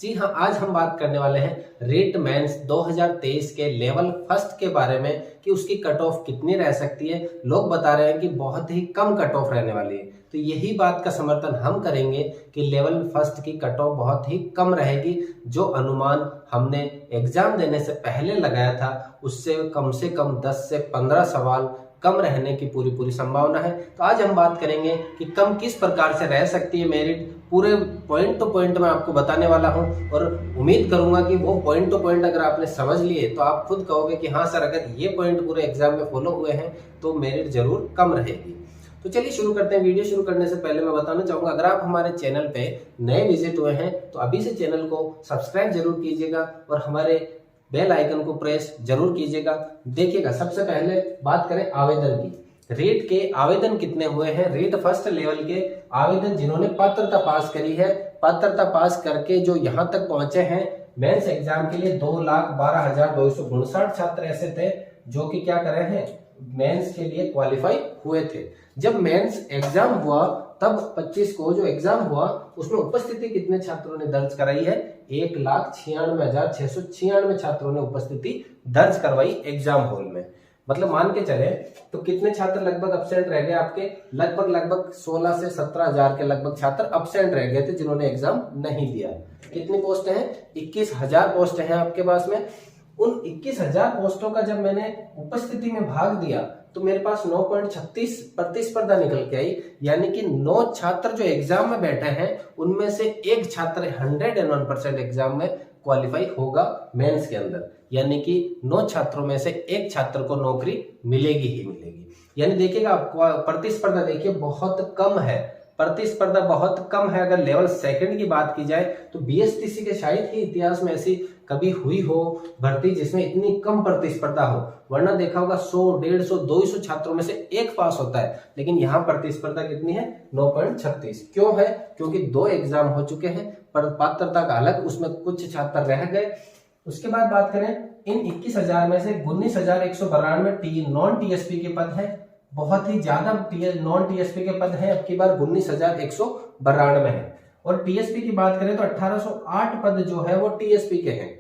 जी हाँ, आज हम बात करने वाले हैं रीट मेंस 2023 के लेवल फर्स्ट के बारे में कि उसकी कट ऑफ कितनी रह सकती है। लोग बता रहे हैं कि बहुत ही कम कट ऑफ रहने वाली है, तो यही बात का समर्थन हम करेंगे कि लेवल फर्स्ट की कट ऑफ बहुत ही कम रहेगी। जो अनुमान हमने एग्जाम देने से पहले लगाया था उससे कम से कम 10 से 15 सवाल कम रहने की पूरी संभावना है। तो आज हम बात करेंगे कि कम किस प्रकार से रह सकती है मेरिट, पूरे पॉइंट टू पॉइंट मैं आपको बताने वाला हूं और उम्मीद करूंगा कि वो पॉइंट टू पॉइंट अगर आपने समझ लिए तो आप खुद कहोगे कि हाँ सर, अगर ये पॉइंट पूरे एग्जाम में फॉलो हुए हैं तो मेरिट जरूर कम रहेगी। तो चलिए शुरू करते हैं। वीडियो शुरू करने से पहले मैं बताना चाहूंगा, अगर आप हमारे चैनल पे नए विजिट हुए हैं तो अभी से चैनल को सब्सक्राइब जरूर कीजिएगा और हमारे बेल आइकन को प्रेस जरूर कीजिएगा। देखिएगा, सबसे पहले बात करें आवेदन की। रीट के आवेदन कितने हुए हैं? रीट फर्स्ट लेवल के आवेदन जिन्होंने पात्रता पास करी है, पात्रता पास करके जो यहाँ तक पहुंचे हैं मेंस एग्जाम के लिए 2,12,259 छात्र ऐसे थे जो कि क्या कर रहे हैं, मेंस के लिए क्वालिफाई हुए थे। जब मेंस एग्जाम हुआ तब 25 को जो एग्जाम हुआ उसमें उपस्थिति कितने छात्रों ने दर्ज कराई है? 1,96,696 छात्रों ने उपस्थिति दर्ज करवाई एग्जाम हॉल में। मतलब मान के चले तो कितने छात्र लगभग अब्सेंट रह गए आपके? लगभग 16 से 17 हजार के लगभग छात्र अब्सेंट रह गए थे जिन्होंने एग्जाम नहीं दिया। कितनी पोस्ट हैं? 21,000 पोस्ट हैं आपके पास में। उन 21,000 पोस्टों का जब मैंने उपस्थिति में भाग दिया तो मेरे पास 9.36 प्रतिस्पर्धा निकल के आई, यानी कि 9 छात्र जो एग्जाम में बैठे हैं उनमें से एक छात्र 101% एग्जाम में क्वालिफाई होगा मेंस के अंदर, यानी कि 9 छात्रों में से एक छात्र को नौकरी मिलेगी ही मिलेगी। यानी देखिएगा, प्रतिस्पर्धा देखिए बहुत कम है, प्रतिस्पर्धा बहुत कम है। अगर लेवल सेकंड की बात की जाए तो बीएसटीसी के शायद ही इतिहास में ऐसी कभी हुई हो भर्ती जिसमें इतनी कम प्रतिस्पर्धा हो, वरना देखा होगा 100, 150, 200 छात्रों में से एक पास होता है, लेकिन यहाँ प्रतिस्पर्धा कितनी है? 9.36। क्यों है? क्योंकि 2 एग्जाम हो चुके हैं, पर पात्रता का अलग, उसमें कुछ छात्र रह गए। उसके बाद बात करें, इन 21,000 में से 19,192 नॉन टीएसपी के पद है। बहुत ही ज्यादा नॉन टीएसपी के पद हैं, अब की बार 19,192 है। और टीएसपी की बात करें तो 1,808 पद जो है वो टीएसपी के हैं।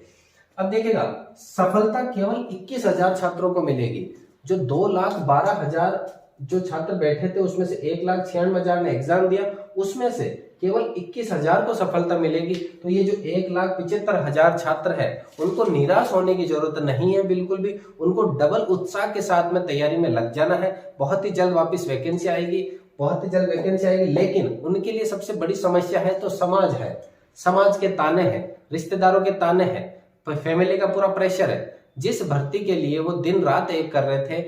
अब देखिएगा, सफलता केवल 21,000 छात्रों को मिलेगी। जो 2,12,000 जो छात्र बैठे थे उसमें से 1,96,000 ने एग्जाम दिया, उसमें से केवल 21,000 को सफलता मिलेगी। तो ये जो 1,75,000 छात्र है उनको निराश होने की जरूरत नहीं है बिल्कुल भी। उनको डबल उत्साह के साथ में तैयारी में लग जाना है। बहुत ही जल्द वापस वैकेंसी आएगी, बहुत ही जल्द वैकेंसी आएगी। लेकिन उनके लिए सबसे बड़ी समस्या है तो समाज है, समाज के ताने हैं, रिश्तेदारों के ताने हैं, फैमिली का पूरा प्रेशर है। जिस भर्ती के लिए वो दिन रात एक कर रहे थे,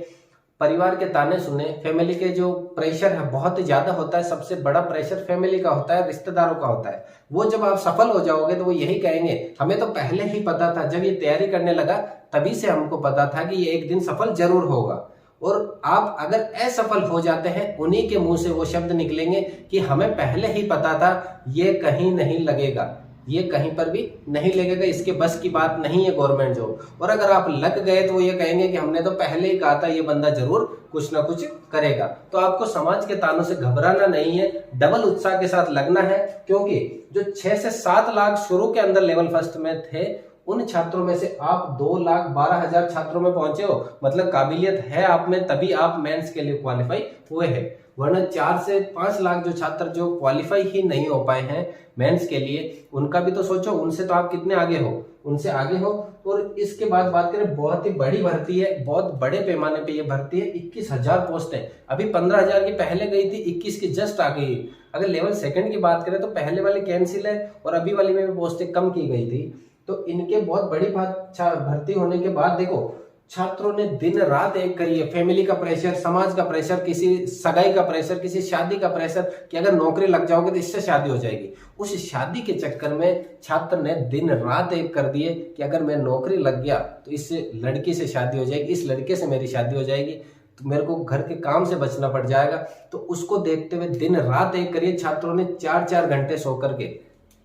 परिवार के ताने सुने, फैमिली के जो प्रेशर है बहुत ही ज्यादा होता है। सबसे बड़ा प्रेशर फैमिली का होता है, रिश्तेदारों का होता है। वो जब आप सफल हो जाओगे तो वो यही कहेंगे, हमें तो पहले ही पता था, जब ये तैयारी करने लगा तभी से हमको पता था कि ये एक दिन सफल जरूर होगा। और आप अगर असफल हो जाते हैं, उन्हीं के मुंह से वो शब्द निकलेंगे कि हमें पहले ही पता था ये कहीं नहीं लगेगा, ये कहीं पर भी नहीं लगेगा, इसके बस की बात नहीं है गवर्नमेंट जॉब। और अगर आप लग गए तो वो ये कहेंगे कि हमने तो पहले ही कहा था ये बंदा जरूर कुछ ना कुछ करेगा। तो आपको समाज के तानों से घबराना नहीं है, डबल उत्साह के साथ लगना है। क्योंकि जो 6 से 7 लाख शुरू के अंदर लेवल फर्स्ट में थे, उन छात्रों में से आप 2,12,000 छात्रों में पहुंचे हो, मतलब काबिलियत है आप में, तभी आप मेंस के लिए क्वालिफाई हुए हैं। वरना 4 से 5 लाख जो छात्र जो क्वालिफाई ही नहीं हो पाए हैं मेंस के लिए, उनका भी तो सोचो, उनसे तो आप कितने आगे हो, उनसे आगे हो। और इसके बाद बात करें, बहुत ही बड़ी भर्ती है, बहुत बड़े पैमाने पे ये भर्ती है। 21,000 पोस्ट है, अभी 15,000 की पहले गई थी, 21 की जस्ट आ गई। अगर लेवल सेकंड की बात करें तो पहले वाली कैंसिल है और अभी वाली में पोस्टें कम की गई थी। तो इनके बहुत बड़ी भर्ती होने के बाद देखो, छात्रों ने दिन रात एक करी है। फैमिली का प्रेशर, समाज का प्रेशर, किसी सगाई का प्रेशर, किसी शादी का प्रेशर कि अगर नौकरी लग जाओगे तो इससे शादी हो जाएगी। उस शादी के चक्कर में छात्र ने दिन रात एक कर दिए कि अगर मैं नौकरी लग गया तो इस लड़की से शादी हो जाएगी, इस लड़के से मेरी शादी हो जाएगी, तो मेरे को घर के काम से बचना पड़ जाएगा। तो उसको देखते हुए दिन रात एक करिए छात्रों ने 4-4 घंटे सो करके।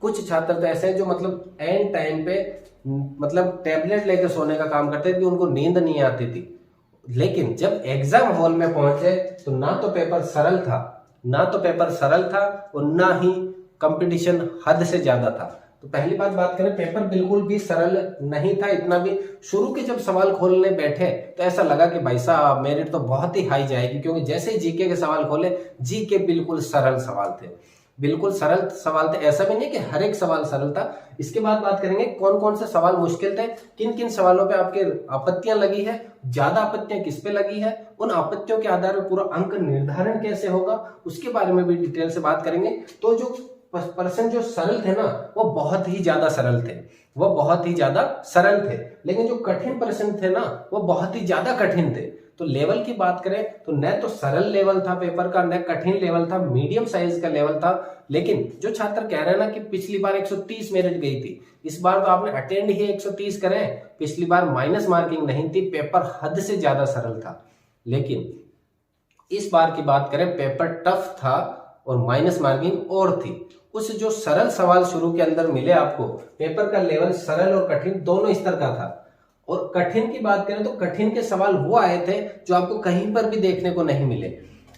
कुछ छात्र तो ऐसे हैं जो मतलब एंड टाइम पे मतलब टैबलेट लेकर सोने का काम करते थे कि उनको नींद नहीं आती थी। लेकिन जब एग्जाम हॉल में पहुंचे तो ना तो पेपर सरल था, ना तो पेपर सरल था और ना ही कंपटीशन हद से ज्यादा था। तो पहली बात करें, पेपर बिल्कुल भी सरल नहीं था। इतना भी शुरू के जब सवाल खोलने बैठे तो ऐसा लगा कि भाई साहब मेरिट तो बहुत ही हाई जाएगी, क्योंकि जैसे ही जीके के सवाल खोले, जीके बिल्कुल सरल सवाल थे, बिल्कुल सरल सवाल थे। ऐसा भी नहीं कि हर एक सवाल सरल था। इसके बाद बात करेंगे कौन कौन से सवाल मुश्किल थे, किन किन सवालों पे आपके आपत्तियां लगी है, ज्यादा आपत्तियां किस पे लगी है, उन आपत्तियों के आधार पर पूरा अंक निर्धारण कैसे होगा, उसके बारे में भी डिटेल से बात करेंगे। तो जो पर्सन जो सरल थे ना, वो बहुत ही ज्यादा सरल थे, वो बहुत ही ज्यादा सरल थे। लेकिन जो कठिन प्रश्न थे ना, वो बहुत ही ज्यादा कठिन थे। तो लेवल की बात करें तो न तो सरल लेवल था पेपर का, न कठिन लेवल था, मीडियम साइज का लेवल था। लेकिन जो छात्र कह रहे हैं ना कि पिछली बार 130 मेरिट गई थी, इस बार तो आपने अटेंड ही 130 करे, पिछली बार माइनस मार्किंग नहीं थी, पेपर हद से ज्यादा सरल था। लेकिन इस बार की बात करें, पेपर टफ था और माइनस मार्किंग और थी। उस जो सरल सवाल शुरू के अंदर मिले आपको, पेपर का लेवल सरल और कठिन दोनों स्तर का था। और कठिन की बात करें तो कठिन के सवाल वो आए थे जो आपको कहीं पर भी देखने को नहीं मिले,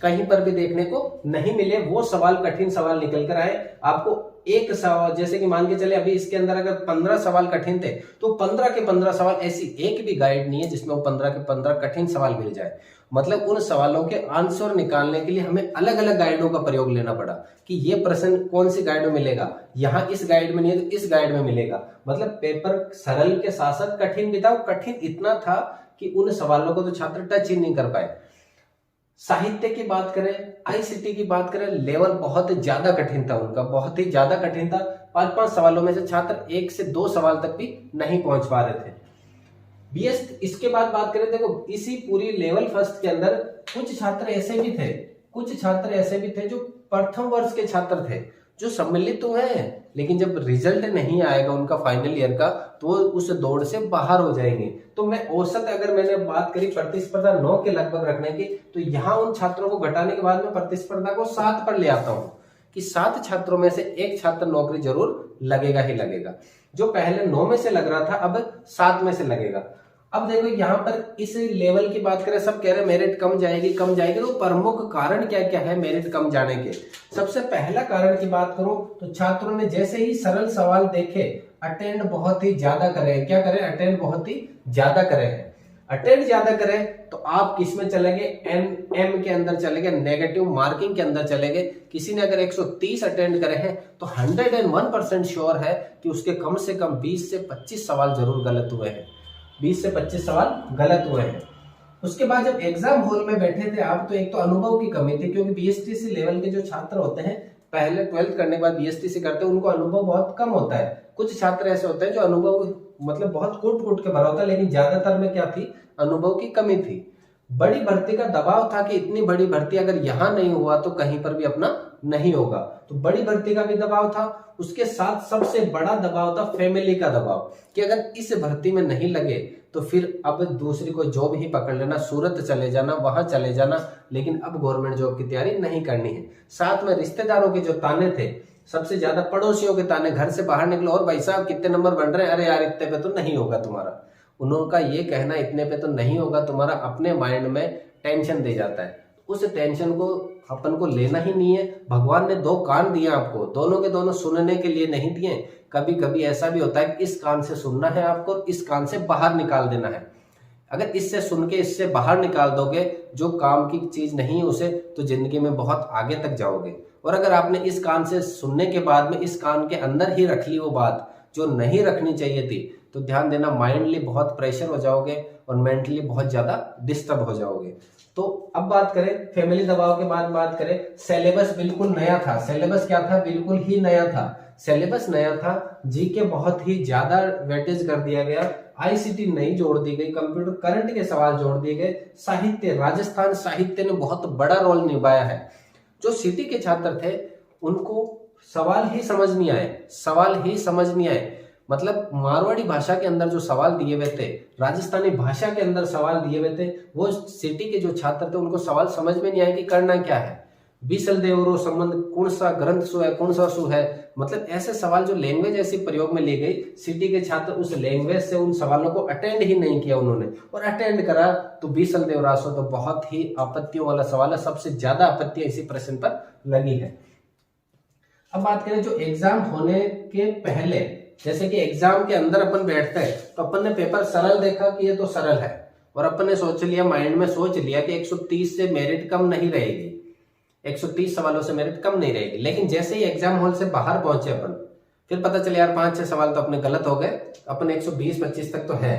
कहीं पर भी देखने को नहीं मिले, वो सवाल कठिन सवाल निकल कर आए। आपको एक सवाल, जैसे कि मान के चले अभी इसके अंदर अगर 15 सवाल कठिन थे, तो 15 के 15 सवाल, ऐसी एक भी गाइड नहीं है जिसमें वो 15 के 15 कठिन सवाल मिल जाए। मतलब उन सवालों के आंसर निकालने के लिए हमें अलग अलग गाइडों का प्रयोग लेना पड़ा कि ये प्रश्न कौन सी गाइड में मिलेगा, यहाँ इस गाइड में नहीं है तो इस गाइड में मिलेगा। मतलब पेपर सरल के साथ साथ कठिन भी था। कठिन इतना था कि उन सवालों को तो छात्र टच ही नहीं कर पाए। साहित्य की बात करें, आईसीटी की बात करें, लेवल बहुत ज्यादा कठिन था उनका, बहुत ही ज्यादा कठिन था। 5-5 सवालों में से छात्र 1 से 2 सवाल तक भी नहीं पहुंच पा रहे थे। बीएस इसके बाद बात करें, देखो इसी पूरी लेवल फर्स्ट के अंदर कुछ छात्र ऐसे भी थे, कुछ छात्र ऐसे भी थे जो प्रथम वर्ष के छात्र थे, जो सम्मिलित तो हैं, लेकिन जब रिजल्ट नहीं आएगा उनका फाइनल ईयर का, तो उस दौड़ से बाहर हो जाएंगे। तो मैं औसत अगर मैंने बात करी प्रतिस्पर्धा 9 के लगभग रखने की, तो यहाँ उन छात्रों को घटाने के बाद में प्रतिस्पर्धा को 7 पर ले आता हूँ कि 7 छात्रों में से एक छात्र नौकरी जरूर लगेगा ही लगेगा। जो पहले 9 में से लग रहा था, अब 7 में से लगेगा। अब देखो यहाँ पर इस लेवल की बात करें, सब कह रहे हैं मेरिट कम जाएगी कम जाएगी। तो प्रमुख कारण क्या क्या है मेरिट कम जाने के? सबसे पहला कारण की बात करूं तो छात्रों ने जैसे ही सरल सवाल देखे, अटेंड बहुत ही ज्यादा करें। क्या करें? अटेंड बहुत ही ज्यादा करें। अटेंड ज्यादा करें तो आप किस में चले गए? एम के अंदर चले गए, नेगेटिव मार्किंग के अंदर चले गए। किसी ने अगर 130 अटेंड करे हैं तो 101% श्योर है कि उसके कम से कम 20 से 25 सवाल जरूर गलत हुए हैं, 20 से 25 सवाल गलत हुए हैं। उसके बाद जब एग्जाम हॉल में बैठे थे आप, तो एक तो अनुभव की कमी थी, क्योंकि बीएसटीसी लेवल के जो छात्र होते हैं, पहले 12th करने के बाद बीएसटीसी करते हैं, उनको अनुभव बहुत कम होता है। कुछ छात्र ऐसे होते हैं जो अनुभव मतलब बहुत कूट के भरा होता है, लेकिन ज्यादातर में क्या थी? अनुभव की कमी थी। बड़ी भर्ती का दबाव था कि इतनी बड़ी भर्ती अगर यहाँ नहीं हुआ तो कहीं पर भी अपना नहीं होगा, तो बड़ी भर्ती का भी दबाव था। उसके साथ सबसे बड़ा दबाव था फैमिली का दबाव, कि अगर इस भर्ती में नहीं लगे तो फिर अब दूसरी कोई जॉब ही पकड़ लेना, सूरत चले जाना, वहां चले जाना, लेकिन अब गवर्नमेंट जॉब की तैयारी नहीं करनी है। साथ में रिश्तेदारों के जो ताने थे, सबसे ज्यादा पड़ोसियों के ताने, घर से बाहर निकलो और भाई साहब कितने नंबर बन रहे हैं, अरे यार इतने पे तो नहीं होगा तुम्हारा। उनका ये कहना इतने पे तो नहीं होगा तुम्हारा, अपने माइंड में टेंशन दे जाता है। उस टेंशन को अपन को लेना ही नहीं है। भगवान ने 2 कान दिए आपको, दोनों के दोनों सुनने के लिए नहीं दिए। कभी कभी ऐसा भी होता है कि इस कान से सुनना है आपको, इस कान से बाहर निकाल देना है। अगर इससे सुन के इससे बाहर निकाल दोगे, जो काम की चीज नहीं है उसे, तो जिंदगी में बहुत आगे तक जाओगे। और अगर आपने इस कान से सुनने के बाद में इस कान के अंदर ही रख ली वो बात जो नहीं रखनी चाहिए थी, तो ध्यान देना माइंडली बहुत प्रेशर हो जाओगे और मेंटली बहुत ज्यादा डिस्टर्ब हो जाओगे। तो अब बात करें फैमिली दबाव के बाद बात करें, सिलेबस बिल्कुल नया था। सिलेबस क्या था? बिल्कुल ही नया था। सिलेबस नया था, जीके बहुत ही ज्यादा वेटेज कर दिया गया, आईसीटी नहीं जोड़ दी गई, कंप्यूटर करंट के सवाल जोड़ दिए गए, साहित्य, राजस्थान साहित्य ने बहुत बड़ा रोल निभाया है। जो सिटी के छात्र थे उनको सवाल ही समझ नहीं आए, सवाल ही समझ नहीं आए। मतलब मारवाड़ी भाषा के अंदर जो सवाल दिए हुए थे, राजस्थानी भाषा के अंदर सवाल दिए हुए थे, वो सिटी के जो छात्र थे उनको सवाल समझ में नहीं आए कि करना क्या है। बीसल देवरो संबंध कौन सा ग्रंथ सु है, कौन सा सु है, मतलब ऐसे सवाल जो लैंग्वेज ऐसी प्रयोग में ली गई, सिटी के छात्र उस लैंग्वेज से उन सवालों को अटेंड ही नहीं किया उन्होंने, और अटेंड करा तो बीसल देवरासो तो बहुत ही आपत्तियों वाला सवाल है। सबसे ज्यादा आपत्तियां इसी प्रश्न पर लगी है। अब बात करें जो एग्जाम होने के पहले, जैसे कि एग्जाम के अंदर अपन बैठते हैं तो अपन ने पेपर सरल देखा कि ये तो सरल है, और अपन ने सोच लिया, माइंड में सोच लिया कि 130 से मेरिट कम नहीं रहेगी, 130 सवालों से मेरिट कम नहीं रहेगी। लेकिन जैसे ही एग्जाम हॉल से बाहर पहुंचे अपन, फिर पता चले यार 5-6 सवाल तो अपने गलत हो गए, अपन 120-25 तक तो है,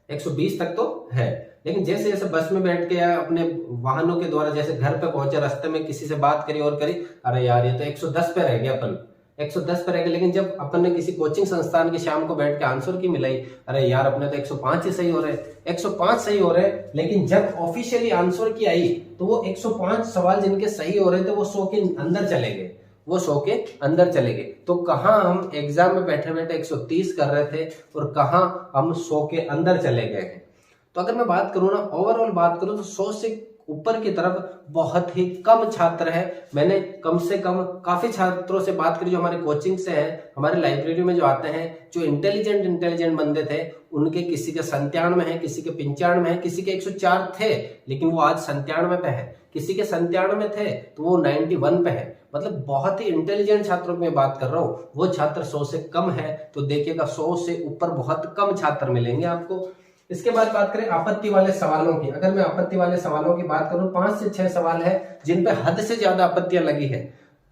120 तक तो है। लेकिन जैसे जैसे बस में बैठ के या अपने वाहनों के द्वारा जैसे घर पे पहुंचे, रास्ते में किसी से बात करी और करी, अरे यार ये तो 110 पे रह गया, अपन 110 पे रह गया। लेकिन जब अपन ने किसी कोचिंग संस्थान की शाम को बैठ के आंसर की मिलाई, अरे यार अपने तो 105 ही सही हो रहे, 105 सही हो रहे। लेकिन जब ऑफिशियली आंसर की आई तो वो 105 सवाल जिनके सही हो रहे थे वो 100 के अंदर चले गए, वो 100 के अंदर चले गए। तो कहां हम एग्जाम में बैठे बैठे 130 कर रहे थे और कहां हम 100 के अंदर चले गए हैं। तो अगर मैं बात करूं ना, ओवरऑल बात करूं तो 100 से ऊपर की तरफ बहुत ही कम छात्र है। मैंने कम से कम काफी छात्रों से बात करी जो हमारे कोचिंग से हैं, हमारे लाइब्रेरी में जो आते हैं, जो इंटेलिजेंट बंदे थे, उनके किसी के 97 है, किसी के 95 है, किसी के 104 थे लेकिन वो आज 97 पे है, किसी के 97 थे तो वो 91 पे है। मतलब बहुत ही इंटेलिजेंट छात्रों की मैं बात कर रहा हूँ। वो छात्र 100 से कम है तो देखिएगा 100 से ऊपर बहुत कम छात्र मिलेंगे आपको। इसके बाद बात करें आपत्ति वाले सवालों की। अगर मैं आपत्ति वाले सवालों की बात करूं, 5 से 6 सवाल है जिन पे हद से ज्यादा आपत्तियां लगी है।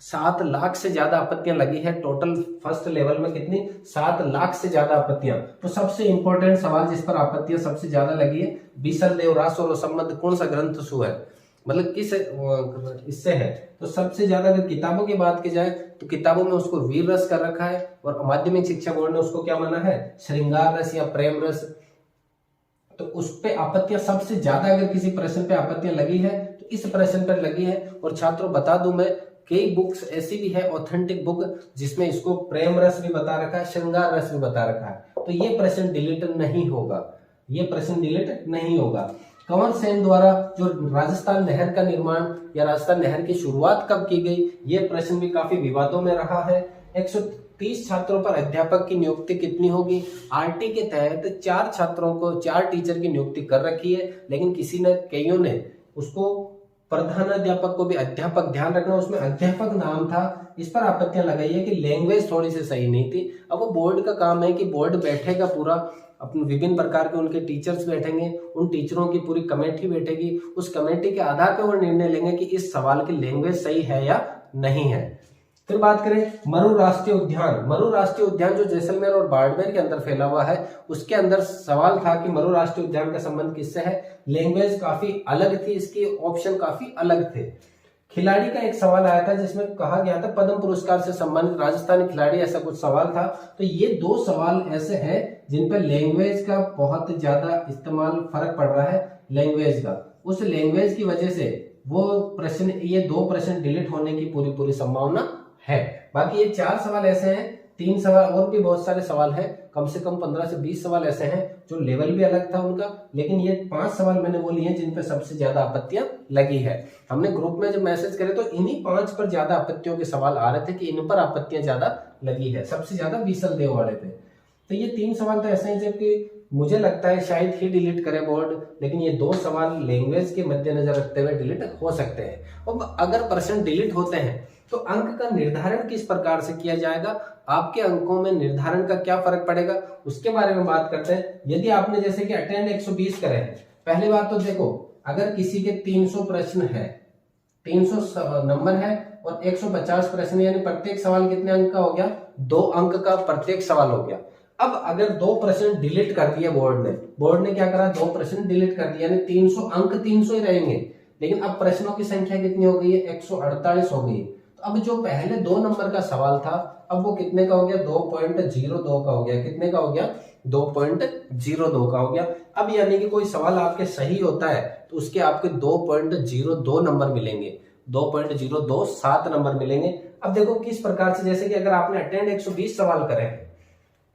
7 लाख से ज्यादा आपत्तियां लगी है टोटल फर्स्ट लेवल में। कितनी? 7 लाख से ज्यादा आपत्तियां। तो सबसे इंपॉर्टेंट सवाल जिस पर आपत्तियां सबसे ज्यादा लगी है, बीसल देव रास और संबंध कौन सा ग्रंथ सु है, मतलब किस इससे है। तो सबसे ज्यादा अगर किताबों की बात की जाए तो किताबों में उसको वीर रस कर रखा है और माध्यमिक शिक्षा बोर्ड ने उसको क्या माना है, श्रृंगार रस या प्रेम रस। तो उस पे आपत्तियां सबसे ज्यादा अगर किसी प्रश्न पे आपत्तियां लगी है तो इस प्रश्न पर लगी है। और छात्रों बता दूं मैं, कई बुक्स ऐसी भी है ऑथेंटिक बुक जिसमें इसको प्रेम रस भी बता रखा है, श्रृंगार रस भी बता रखा है। तो ये प्रश्न डिलीट नहीं होगा, ये प्रश्न डिलीट नहीं होगा। कंवर सेन द्वारा जो राजस्थान नहर का निर्माण या राजस्थान नहर की शुरुआत कब की गई, ये प्रश्न भी काफी विवादों में रहा है। 130 छात्रों पर अध्यापक की नियुक्ति कितनी होगी? आरटी के तहत 4 छात्रों को 4 टीचर की नियुक्ति कर रखी है, लेकिन किसी ने कईयों ने उसको प्रधानाध्यापक को भी अध्यापक, ध्यान रखना उसमें अध्यापक नाम था, इस पर आपत्तियां लगाई है कि लैंग्वेज थोड़ी सी सही नहीं थी। अब वो बोर्ड का काम है कि बोर्ड बैठेगा पूरा, अपने विभिन्न प्रकार के उनके टीचर्स बैठेंगे, उन टीचरों की पूरी कमेटी बैठेगी, उस कमेटी के आधार पर वो निर्णय लेंगे कि इस सवाल की लैंग्वेज सही है या नहीं है। फिर बात करें मरु राष्ट्रीय उद्यान। मरु राष्ट्रीय उद्यान जो जैसलमेर और बाड़मेर के अंदर फैला हुआ है, उसके अंदर सवाल था कि मरु राष्ट्रीय उद्यान का संबंध किससे है। लैंग्वेज काफी अलग थी, इसके ऑप्शन काफी अलग थे। खिलाड़ी का एक सवाल आया था जिसमें कहा गया था पद्म पुरस्कार से संबंधित राजस्थानी खिलाड़ी, ऐसा कुछ सवाल था। तो ये 2 सवाल ऐसे हैं जिन पर लैंग्वेज का बहुत ज्यादा इस्तेमाल, फर्क पड़ रहा है लैंग्वेज का। उस लैंग्वेज की वजह से वो प्रश्न, ये 2 प्रश्न डिलीट होने की पूरी संभावना है। बाकी ये 4 सवाल ऐसे हैं, 3 सवाल और भी बहुत सारे सवाल हैं, कम से कम 15 से 20 सवाल ऐसे हैं जो लेवल भी अलग था उनका। लेकिन ये 5 सवाल मैंने वो लिए जिन पे सबसे ज्यादा आपत्तियां लगी है। हमने ग्रुप में जब मैसेज करे तो इन्हीं 5 पर ज्यादा आपत्तियों के सवाल आ रहे थे कि इन पर आपत्तियां ज्यादा लगी है, सबसे ज्यादा बीसल देव वाले पे। तो ये 3 सवाल तो ऐसे हैं जबकि मुझे लगता है शायद ही डिलीट करे बोर्ड, लेकिन ये 2 सवाल लैंग्वेज के मद्देनजर रखते हुए डिलीट हो सकते हैं। और अगर प्रश्न डिलीट होते हैं तो अंक का निर्धारण किस प्रकार से किया जाएगा, आपके अंकों में निर्धारण का क्या फर्क पड़ेगा, उसके बारे में बात करते हैं। यदि आपने जैसे कि अटेंड 120 करे हैं, पहली बात तो देखो, अगर किसी के 300 प्रश्न है, 300 नंबर है और 150 प्रश्न, यानी प्रत्येक सवाल कितने अंक का हो गया? 2 अंक का प्रत्येक सवाल हो गया। अब अगर 2 प्रश्न डिलीट कर दिए बोर्ड ने क्या करा, 2 प्रश्न डिलीट कर दिए, यानी 300 अंक 300 ही रहेंगे। लेकिन अब प्रश्नों की संख्या कितनी हो गई है? 148 हो गई। तो अब जो पहले 2 नंबर का सवाल था, अब वो कितने का हो गया? 2.02 का हो गया। कितने का हो गया? 2.02 का हो गया। अब यानी कि कोई सवाल आपके सही होता है तो उसके आपके 2.02 नंबर मिलेंगे, 2.02 7 नंबर मिलेंगे। अब देखो किस प्रकार से, जैसे कि अगर आपने अटेंड 120 सवाल करे हैं,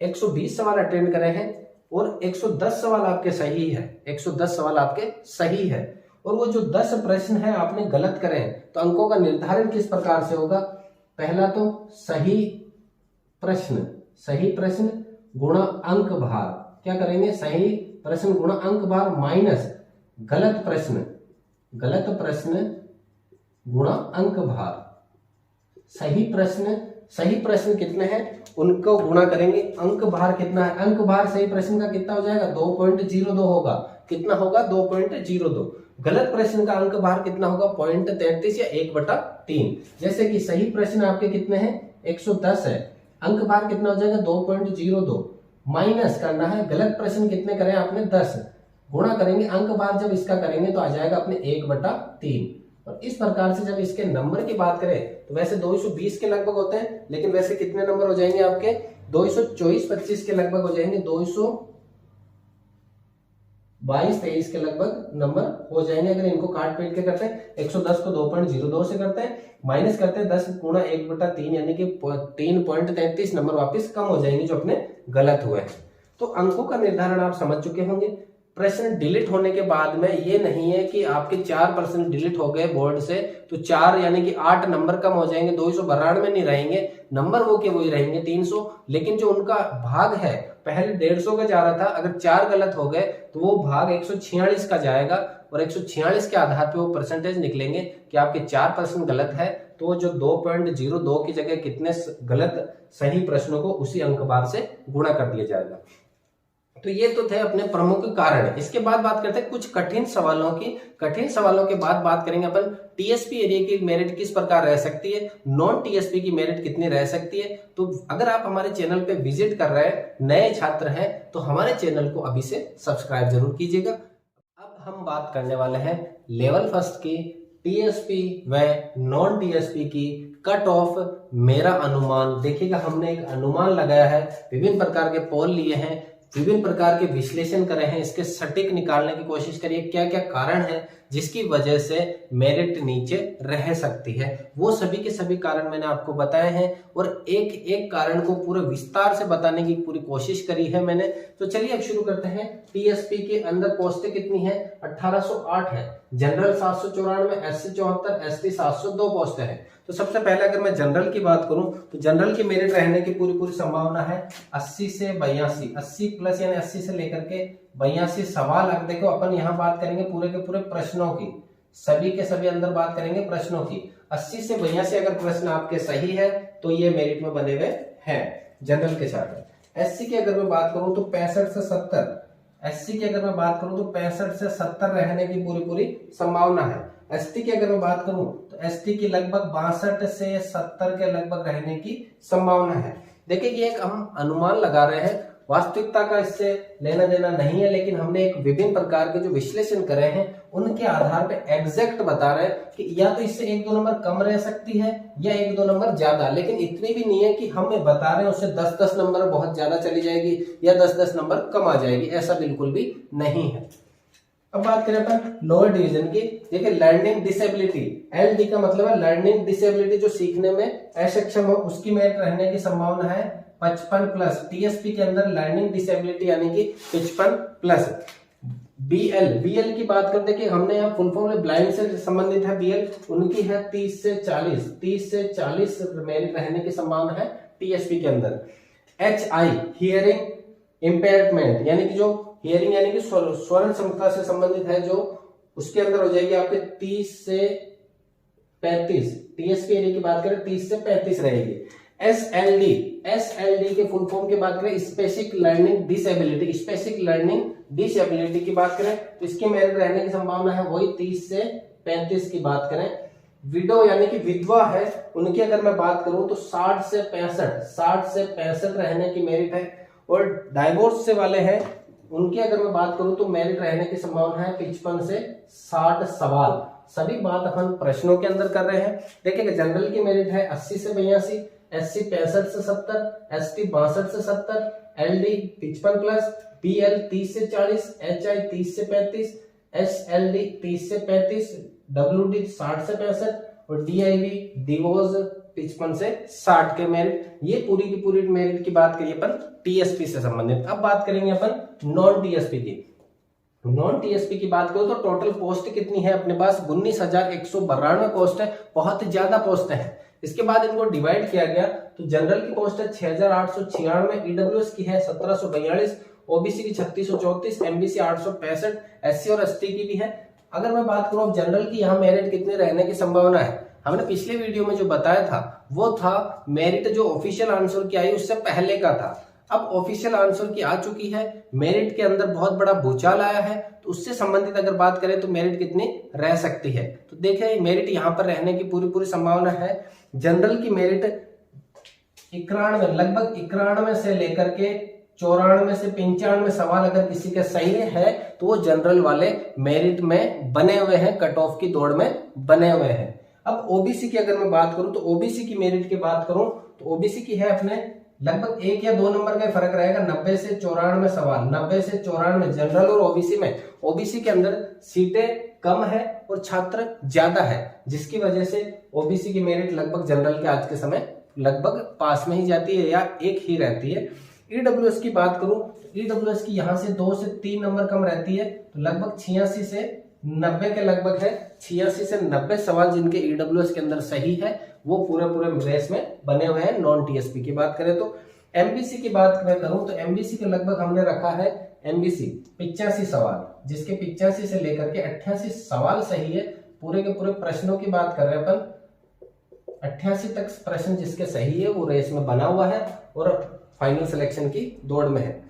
120 सवाल अटेंड करे हैं और 110 सवाल आपके सही है, 110 सवाल आपके सही है, और वो जो 10 प्रश्न है आपने गलत करे हैं, तो अंकों का निर्धारण किस प्रकार से होगा? पहला तो सही प्रश्न गुणा अंक भार। क्या करेंगे? सही प्रश्न गुणा अंक भार माइनस गलत प्रश्न गुणा अंक भार। सही प्रश्न सही प्रश्न कितने हैं उनको गुणा करेंगे। अंक भार कितना है, अंक भार सही प्रश्न का कितना हो जाएगा 2.02 होगा। कितना होगा 2.02। गलत प्रश्न का अंक भार कितना होगा 0.33 या 1/3। जैसे कि सही प्रश्न आपके कितने हैं 110 है, अंक भार कितना हो जाएगा 2.02, माइनस करना है गलत प्रश्न कितने करें आपने 10, गुणा करेंगे अंक भार जब इसका करेंगे तो आ जाएगा अपने 1/3। और इस प्रकार से जब इसके नंबर की बात करें तो वैसे 220 के लगभग होते हैं, लेकिन वैसे कितने नंबर हो जाएंगे आपके 224-25 के लगभग हो जाएंगे, 222-23 के लगभग नंबर हो जाएंगे अगर इनको काट पीट के करते हैं। 110 को 2.02 से करते हैं, माइनस करते हैं 10 गुणा 1/3 यानी कि 3.33 नंबर वापस कम हो जाएंगे जो अपने गलत हुए हैं। तो अंकों का निर्धारण आप समझ चुके होंगे। प्रश्न डिलीट होने के बाद में ये नहीं है कि आपके 4 प्रश्न डिलीट हो गए बोर्ड से तो 4 यानी कि 8 नंबर कम हो जाएंगे, 292 नहीं रहेंगे, नंबर वो के वही रहेंगे 300, लेकिन जो उनका भाग है पहले 150 का जा रहा था, अगर 4 गलत हो गए तो वो भाग 146 का जाएगा और 146 के आधार पे वो परसेंटेज निकलेंगे कि आपके 4 प्रश्न गलत है तो जो 2.02 की जगह कितने गलत सही प्रश्नों को उसी अंक भार से गुणा कर दिया जाएगा। तो ये तो थे अपने प्रमुख कारण। इसके बाद बात करते हैं कुछ कठिन सवालों की। कठिन सवालों के बाद बात करेंगे अपन टीएसपी एरिया की मेरिट किस प्रकार रह सकती है, नॉन टीएसपी की मेरिट कितनी रह सकती है। तो अगर आप हमारे चैनल पे विजिट कर रहे हैं, नए छात्र हैं, तो हमारे चैनल को अभी से सब्सक्राइब जरूर कीजिएगा। अब हम बात करने वाले हैं लेवल फर्स्ट की टीएसपी व नॉन टीएसपी की कट ऑफ मेरा अनुमान। देखिएगा हमने एक अनुमान लगाया है, विभिन्न प्रकार के पोल लिए हैं, विभिन्न प्रकार के विश्लेषण करे हैं, इसके सटीक निकालने की कोशिश करिए क्या क्या कारण है जिसकी वजह से मेरिट नीचे रह सकती है। वो सभी के सभी कारण मैंने आपको बताए हैं और एक एक कारण को पूरे विस्तार से बताने की पूरी कोशिश करी है मैंने। तो चलिए अब शुरू करते हैं। टीएसपी के अंदर पोस्टें कितनी है 1808 है, जनरल 794, एससी 74, एसटी 702 पोस्टें हैं। तो सबसे पहले अगर मैं जनरल की बात करूं तो जनरल की मेरिट रहने की पूरी संभावना है 80 से 82, 80 प्लस यानी 80 से लेकर के 82 सवाल। अगर देखो अपन यहाँ बात करेंगे पूरे के पूरे प्रश्नों की, सभी के सभी अंदर बात करेंगे प्रश्नों की। 80 से 82 अगर प्रश्न आपके सही है तो ये मेरिट में बने हुए हैं जनरल के छात्र। एससी की अगर मैं बात करूं तो 65 से 70, एससी की अगर मैं बात करूं तो 65 से 70 रहने की पूरी संभावना है। एसटी की अगर मैं बात करूं तो एसटी की लगभग 62 से 70 के लगभग रहने की संभावना है। देखिए ये एक हम अनुमान लगा रहे हैं, वास्तविकता का इससे लेना देना नहीं है, लेकिन हमने एक विभिन्न प्रकार के जो विश्लेषण करे हैं उनके आधार पे एग्जैक्ट बता रहे हैं कि या तो इससे 1-2 नंबर कम रह सकती है या 1-2 नंबर ज्यादा, लेकिन इतनी भी नहीं है कि हमें बता रहे हैं उससे 10-10 नंबर बहुत ज्यादा चली जाएगी या 10-10 नंबर कम आ जाएगी, ऐसा बिल्कुल भी नहीं है। अब बात करें अपन लोअर डिवीजन की। देखिए लर्निंग डिसेबिलिटी, एलडी का मतलब है लर्निंग डिसेबिलिटी, जो सीखने में असक्षम हो उसकी मेरिट रहने की संभावना है 55 प्लस। टीएसपी के अंदर लर्निंग डिसेबिलिटी यानी कि 55 प्लस। बीएल की बात करते कि हमने यहाँ फुल फॉर्म ब्लाइंड से संबंधित है बीएल, उनकी है 30 से 40 मेरिट रहने की संभावना है टीएसपी के अंदर। एचआई हियरिंग इम्पेयरमेंट यानी कि जो हियरिंग यानी कि स्वर्ण क्षमता से संबंधित है, जो उसके अंदर हो जाएगी आपके 30 से 35। टीएसपी एरिया की बात करें 30 से 35 रहेगी। एसएलडी के फुल फॉर्म की बात करें specific learning disability, specific learning disability की बात करें तो इसकी मेरिट रहने की संभावना है वही 30 से 35 की बात करें। विडो यानी कि विधवा है, उनकी अगर मैं बात करूं तो 60 से 65 रहने की मेरिट है। और डाइवोर्स से वाले हैं उनकी अगर मैं बात करूं तो मेरिट रहने की संभावना है 55 से 60 सवाल। सभी बात अपन प्रश्नों के अंदर कर रहे हैं। देखिए जनरल की मेरिट है 80 से 82, एससी 65 से 70, एसटी 62 से 70, एलडी 55 प्लस, बीएल 30 से 40, एचआई 30 से 35, एसएलडी 30 से 35, डब्ल्यूडी 60 से 65 और डीआईवी डिवोर्स 55 से 60 के मेरिट। ये पूरी की पूरी मेरिट की बात करिए अपन टीएसपी से संबंधित। अब बात करेंगे अपन नॉन टीएसपी की। नॉन टीएसपी की बात करो तो टोटल पोस्ट कितनी है अपने पास 19,192 पोस्ट है, बहुत ज्यादा पोस्ट है। इसके बाद इनको डिवाइड किया गया तो जनरल की पोस्ट है 6,896, ईडब्ल्यूएस की है 1742, ओबीसी की 3634, एमबीसी 865, एससी और एसटी की भी है। अगर मैं बात करूं जनरल की यहाँ मेरिट कितने रहने की संभावना है, हमने पिछले वीडियो में जो बताया था वो था मेरिट जो ऑफिशियल आंसर की आई उससे पहले का था। अब ऑफिशियल आंसर की आ चुकी है, मेरिट के अंदर बहुत बड़ा भूचाल आया है, तो उससे संबंधित अगर बात करें तो मेरिट कितनी रह सकती है। तो देखें मेरिट यहाँ पर रहने की पूरी पूरी संभावना है। जनरल की मेरिट 91 लगभग 91 से लेकर के 94 से 95 सवाल अगर किसी के सही है तो वो जनरल वाले मेरिट में बने हुए हैं, कट ऑफ की दौड़ में बने हुए हैं। अब ओबीसी की अगर मैं बात करूं तो ओबीसी की मेरिट की बात करूं तो ओबीसी की है अपने लगभग 1 या 2 नंबर का फर्क रहेगा। 90 से 94 सवाल, 90 से 94 जनरल और ओबीसी में। ओबीसी के अंदर सीटें कम है और छात्र ज्यादा है, जिसकी वजह से ओबीसी की मेरिट लगभग जनरल के आज के समय लगभग पास में ही जाती है या एक ही रहती है। ईडब्ल्यूएस की बात करूं, ईडब्ल्यूएस की यहां से 2 से 3 नंबर कम रहती है, तो लगभग 86 से 90 के लगभग है। 86 से 90 सवाल जिनके ईडब्ल्यूएस के अंदर सही है वो पूरे पूरे रेस में बने हुए हैं। नॉन टीएसपी की बात करें तो एमबीसी की बात मैं करूं तो एमबीसी के लगभग हमने रखा है एमबीसी 85 सवाल, जिसके 85 से लेकर के 88 सवाल सही है। पूरे के पूरे प्रश्नों की बात कर रहे हैं अपन, 88 तक प्रश्न जिसके सही है वो रेस में बना हुआ है और फाइनल सिलेक्शन की दौड़ में है।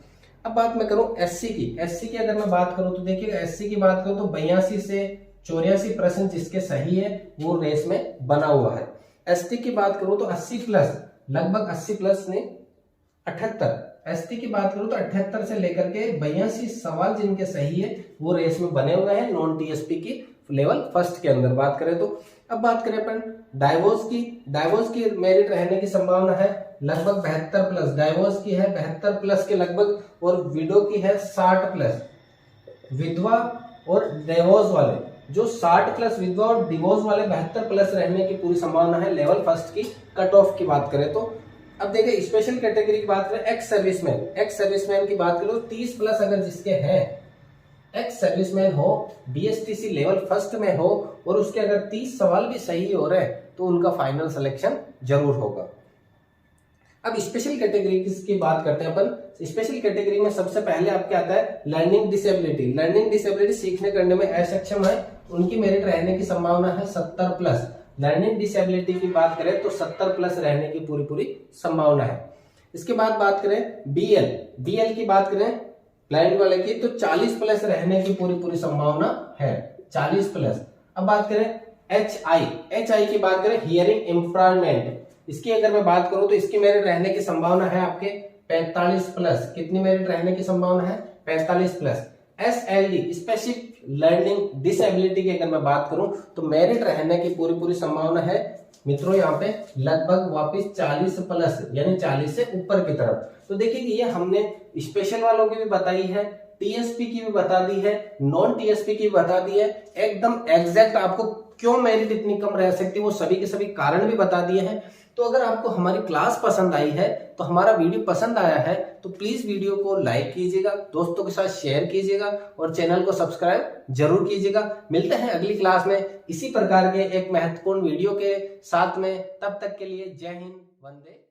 अब बात मैं करूं एससी की, एससी की अगर मैं बात करूं तो देखिएगा एससी की बात करूं तो 82 से 84 प्रश्न जिसके सही है वो रेस में बना हुआ है। एसटी की बात करूं तो 80 प्लस, लगभग 80 प्लस ने 78, एसटी की बात करूं तो 78 से लेकर के 82 सवाल जिनके सही है वो रेस में बने हुए हैं नॉन टीएसपी की लेवल फर्स्ट के अंदर बात करें तो। अब बात करें अपन डाइवोर्स की, डाइवोर्स की मेरिट रहने की संभावना है लगभग 72 प्लस, डाइवोर्स की है 72 प्लस के लगभग, और विडो की है 60 प्लस। विधवा और डिवोर्स वाले जो 60 प्लस विधवा और डिवोर्स वाले 72 प्लस रहने की पूरी संभावना है लेवल फर्स्ट की कट ऑफ की बात करें तो। अब देखिए स्पेशल कैटेगरी की बात करें, एक्स सर्विसमैन, एक्स सर्विसमैन की बात करो 30 प्लस अगर जिसके हैं, एक्स सर्विसमैन हो, बीएसटीसी लेवल फर्स्ट में हो और उसके अगर 30 सवाल भी सही हो रहे हैं तो उनका फाइनल सिलेक्शन जरूर होगा। अब स्पेशल कैटेगरी की बात करते हैं अपन। स्पेशल कैटेगरी में सबसे पहले आपके आता है लर्निंग डिसेबिलिटी। लर्निंग डिसेबिलिटी सीखने करने में असक्षम है, उनकी मेरिट रहने की संभावना है 70 प्लस। लर्निंग डिसेबिलिटी की बात करें तो 70 प्लस रहने की पूरी पूरी संभावना है। इसके बाद बात करें बीएल, बीएल की बात करें ब्लाइंड वाले की तो 40 प्लस रहने की पूरी पूरी संभावना है, 40 प्लस। अब बात करें एचआई, एचआई की बात करें हियरिंग इम्प्रूवमेंट, इसकी अगर मैं बात करूं तो इसकी मेरिट रहने की संभावना है आपके 45 प्लस। कितनी मेरिट रहने की संभावना है? 45 plus. SLD specific learning disability की अगर मैं बात करूं तो मेरिट रहने की पूरी पूरी संभावना है मित्रों यहाँ पे लगभग वापस 40 प्लस, यानी 40 से ऊपर की तरफ। तो देखिए कि ये हमने स्पेशल वालों की भी बताई है, टीएसपी की भी बता दी है, नॉन टीएसपी की भी बता दी है, एकदम एग्जैक्ट आपको क्यों मेरिट इतनी कम रह सकती है वो सभी के सभी कारण भी बता दिए हैं। तो अगर आपको हमारी क्लास पसंद आई है, तो हमारा वीडियो पसंद आया है तो प्लीज वीडियो को लाइक कीजिएगा, दोस्तों के साथ शेयर कीजिएगा और चैनल को सब्सक्राइब जरूर कीजिएगा। मिलते हैं अगली क्लास में इसी प्रकार के एक महत्वपूर्ण वीडियो के साथ में, तब तक के लिए जय हिंद, वंदे।